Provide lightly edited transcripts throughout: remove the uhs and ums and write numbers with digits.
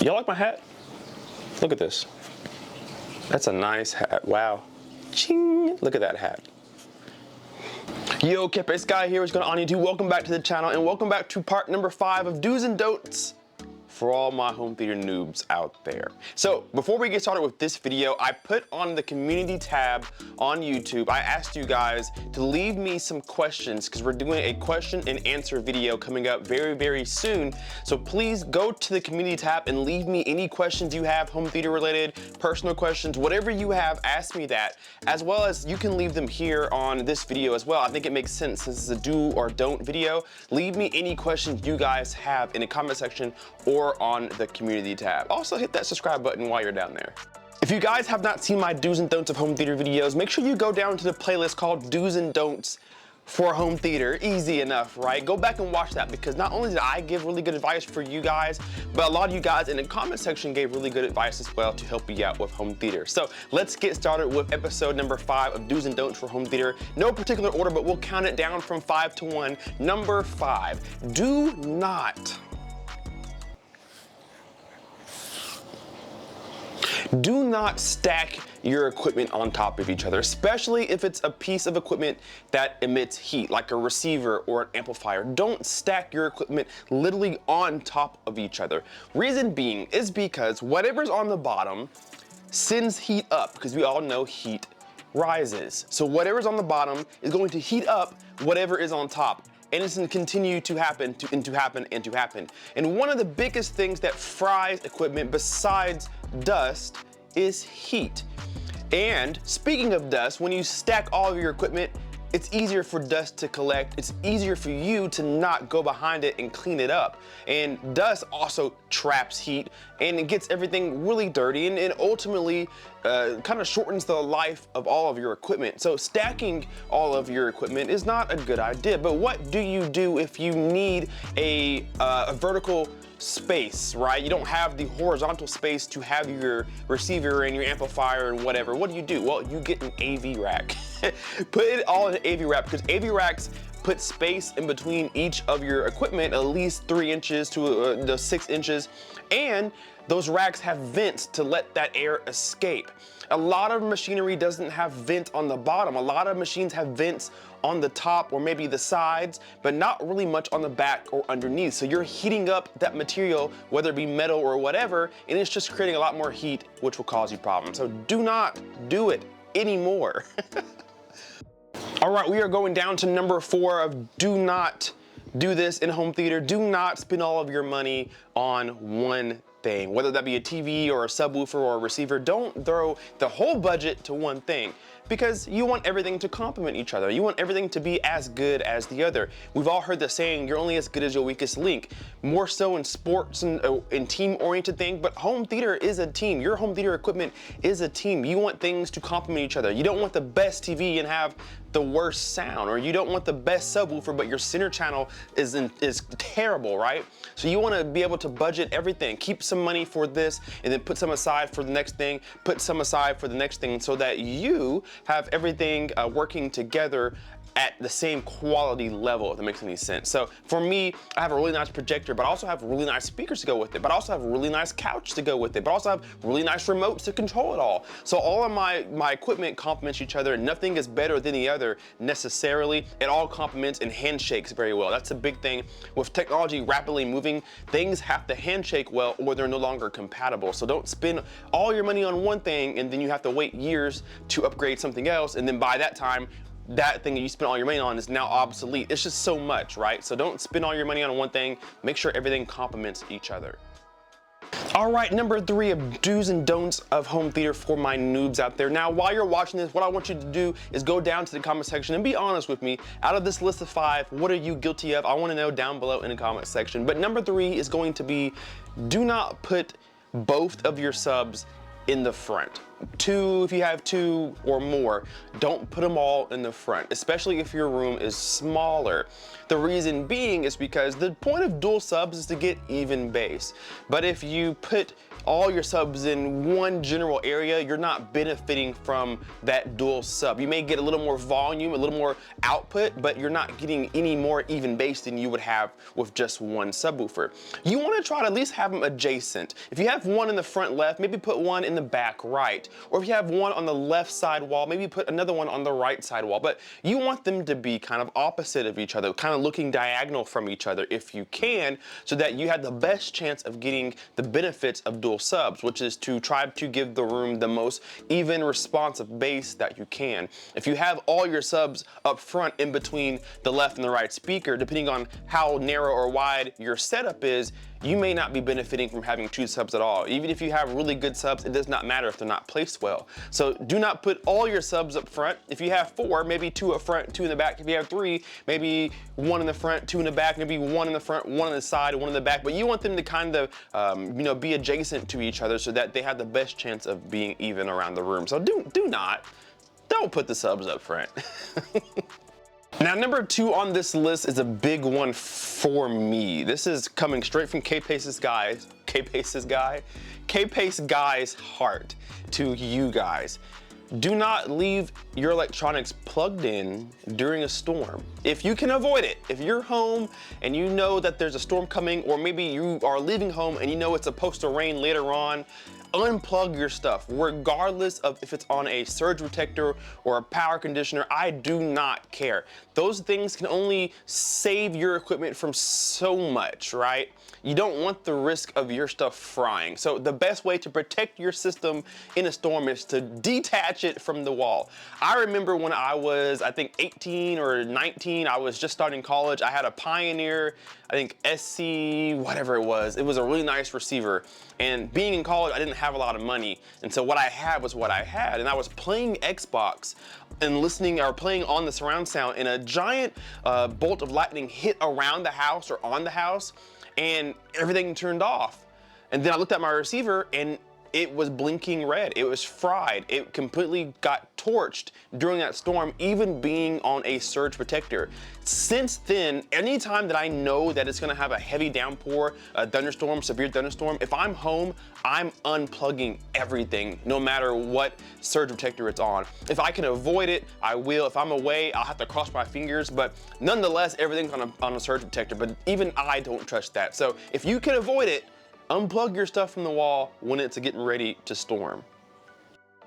Y'all like my hat? Look at this. That's a nice hat. Wow. Ching. Look at that hat. Yo, Kpaceguy here. What's going on YouTube? Welcome back to the channel and welcome back to part number 5 of do's and don'ts for all my home theater noobs out there. So before we get started with this video, I put on the community tab on YouTube, I asked you guys to leave me some questions because we're doing a question and answer video coming up very, very soon. So please go to the community tab and leave me any questions you have, home theater related, personal questions, whatever you have, ask me that, as well as you can leave them here on this video as well. I think it makes sense since this is a do or don't video. Leave me any questions you guys have in the comment section or on the community tab. Also hit that subscribe button while you're down there. If you guys have not seen my do's and don'ts of home theater videos, make sure you go down to the playlist called do's and don'ts for home theater. Easy enough, right? Go back and watch that because not only did I give really good advice for you guys, but a lot of you guys in the comment section gave really good advice as well to help you out with home theater. So let's get started with episode number 5 of do's and don'ts for home theater. No particular order, but we'll count it down from 5 to 1. Number 5, do not stack your equipment on top of each other, especially if it's a piece of equipment that emits heat, like a receiver or an amplifier. Don't stack your equipment literally on top of each other. Reason being is because whatever's on the bottom sends heat up, because we all know heat rises. So whatever's on the bottom is going to heat up whatever is on top. And it's going to continue to happen, and to happen. And one of the biggest things that fries equipment besides dust is heat. And speaking of dust, when you stack all of your equipment, it's easier for dust to collect. It's easier for you to not go behind it and clean it up. And dust also traps heat and it gets everything really dirty and ultimately kind of shortens the life of all of your equipment. So stacking all of your equipment is not a good idea. But what do you do if you need a vertical space, right? You don't have the horizontal space to have your receiver and your amplifier and whatever. What do? Well, you get an AV rack. Put it all in an AV rack because AV racks put space in between each of your equipment, at least 3 inches to 6 inches, and those racks have vents to let that air escape. A lot of machinery doesn't have vent on the bottom. A lot of machines have vents on the top or maybe the sides, but not really much on the back or underneath. So you're heating up that material, whether it be metal or whatever, and it's just creating a lot more heat, which will cause you problems. So do not do it anymore. All right, we are going down to number 4 of do not do this in home theater. Do not spend all of your money on one thing, whether that be a TV or a subwoofer or a receiver. Don't throw the whole budget to one thing because you want everything to complement each other. You want everything to be as good as the other. We've all heard the saying, you're only as good as your weakest link. More so in sports and in team-oriented thing, but home theater is a team. Your home theater equipment is a team. You want things to complement each other. You don't want the best TV and have the worst sound, or you don't want the best subwoofer but your center channel is terrible, right? So you want to be able to budget everything. Keep some money for this and then put some aside for the next thing, put some aside for the next thing, so that you have everything working together at the same quality level, if that makes any sense. So for me, I have a really nice projector, but I also have really nice speakers to go with it, but I also have a really nice couch to go with it, but I also have really nice remotes to control it all. So all of my equipment complements each other. Nothing is better than the other necessarily. It all complements and handshakes very well. That's a big thing. With technology rapidly moving, things have to handshake well or they're no longer compatible. So don't spend all your money on one thing and then you have to wait years to upgrade something else, and then by that time, that thing that you spent all your money on is now obsolete. It's just so much, right? So don't spend all your money on one thing. Make sure everything complements each other. All right, number 3 of do's and don'ts of home theater for my noobs out there. Now, while you're watching this, what I want you to do is go down to the comment section and be honest with me. Out of this list of 5, what are you guilty of? I want to know down below in the comment section. But number 3 is going to be, do not put both of your subs in the front. 2, if you have 2 or more, don't put them all in the front, especially if your room is smaller. The reason being is because the point of dual subs is to get even bass. But if you put all your subs in one general area, you're not benefiting from that dual sub. You may get a little more volume, a little more output, but you're not getting any more even bass than you would have with just one subwoofer. You want to try to at least have them adjacent. If you have one in the front left, maybe put one in the back right. Or if you have one on the left side wall, maybe put another one on the right side wall. But you want them to be kind of opposite of each other, kind of looking diagonal from each other if you can, so that you have the best chance of getting the benefits of dual subs, which is to try to give the room the most even responsive bass that you can. If you have all your subs up front in between the left and the right speaker, depending on how narrow or wide your setup is, you may not be benefiting from having two subs at all. Even if you have really good subs, it does not matter if they're not placed well. So do not put all your subs up front. If you have 4, maybe 2 up front, 2 in the back. If you have 3, maybe 1 in the front, 2 in the back, maybe 1 in the front, 1 on the side, 1 in the back. But you want them to kind of, be adjacent to each other so that they have the best chance of being even around the room. So don't put the subs up front. Now, number 2 on this list is a big one for me. This is coming straight from Kpaceguy's heart to you guys. Do not leave your electronics plugged in during a storm. If you can avoid it, if you're home and you know that there's a storm coming, or maybe you are leaving home and you know it's supposed to rain later on, unplug your stuff, regardless of if it's on a surge protector or a power conditioner. I do not care. Those things can only save your equipment from so much, right? You don't want the risk of your stuff frying. So the best way to protect your system in a storm is to detach it from the wall. I remember when I was, I think 18 or 19, I was just starting college. I had a Pioneer, I think SC, whatever it was. It was a really nice receiver. And being in college, I didn't have a lot of money. And so what I had was what I had. And I was playing Xbox and listening or playing on the surround sound, and a giant bolt of lightning hit around the house or on the house, and everything turned off. And then I looked at my receiver and it was blinking red. It was fried. It completely got torched during that storm, even being on a surge protector. Since then, anytime that I know that it's gonna have a heavy downpour, a thunderstorm, severe thunderstorm, if I'm home, I'm unplugging everything, no matter what surge protector it's on. If I can avoid it, I will. If I'm away, I'll have to cross my fingers, but nonetheless, everything's on a surge protector, but even I don't trust that. So if you can avoid it, unplug your stuff from the wall when it's getting ready to storm.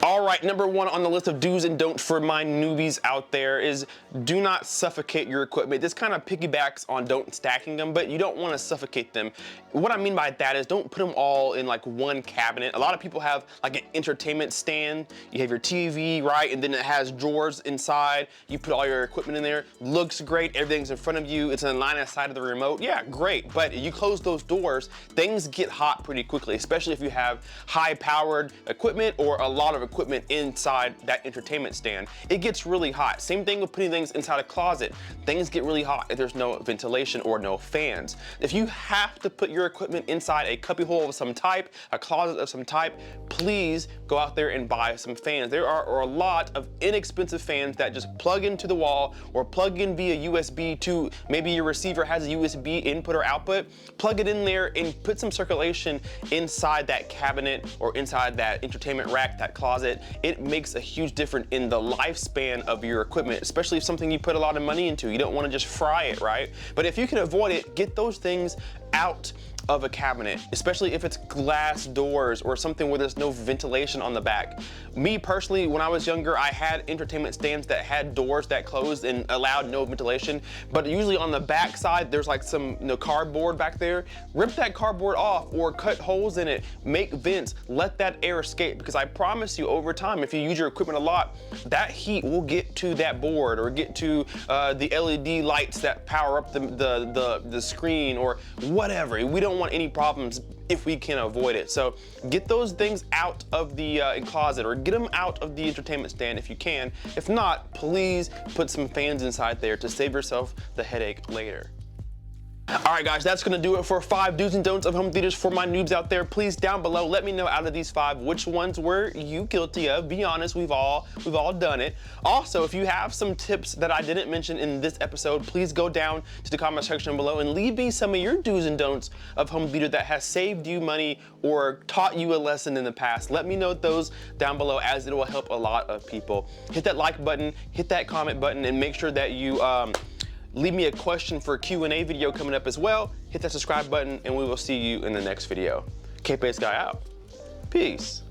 All right, number 1 on the list of do's and don'ts for my newbies out there is do not suffocate your equipment. This kind of piggybacks on don't stacking them, but you don't want to suffocate them. What I mean by that is don't put them all in like one cabinet. A lot of people have like an entertainment stand. You have your TV, right? And then it has drawers inside. You put all your equipment in there. Looks great. Everything's in front of you. It's in line of sight of the remote. Yeah, great. But you close those doors, things get hot pretty quickly, especially if you have high-powered equipment or a lot of equipment inside that entertainment stand. It gets really hot. Same thing with putting things inside a closet. Things get really hot if there's no ventilation or no fans. If you have to put your equipment inside a cubbyhole of some type, a closet of some type, please go out there and buy some fans. There are a lot of inexpensive fans that just plug into the wall or plug in via USB to, maybe your receiver has a USB input or output, plug it in there and put some circulation inside that cabinet or inside that entertainment rack, that closet. It makes a huge difference in the lifespan of your equipment, especially if something you put a lot of money into. You don't want to just fry it, right? But if you can avoid it, get those things out of a cabinet, especially if it's glass doors or something where there's no ventilation on the back. Me personally, when I was younger, I had entertainment stands that had doors that closed and allowed no ventilation, but usually on the back side, there's like some cardboard back there. Rip that cardboard off or cut holes in it, make vents, let that air escape, because I promise you over time, if you use your equipment a lot, that heat will get to that board or get to the LED lights that power up the screen or whatever. We don't want any problems if we can avoid it. So get those things out of the closet or get them out of the entertainment stand if you can. If not, please put some fans inside there to save yourself the headache later. All right, guys, that's gonna do it for 5 do's and don'ts of home theaters for my noobs out there. Please, down below, let me know out of these 5, which ones were you guilty of? Be honest, we've all done it. Also, if you have some tips that I didn't mention in this episode, please go down to the comment section below and leave me some of your do's and don'ts of home theater that has saved you money or taught you a lesson in the past. Let me know those down below, as it will help a lot of people. Hit that like button, hit that comment button, and make sure that you leave me a question for a Q&A video coming up as well. Hit that subscribe button, and we will see you in the next video. Kpaceguy out. Peace.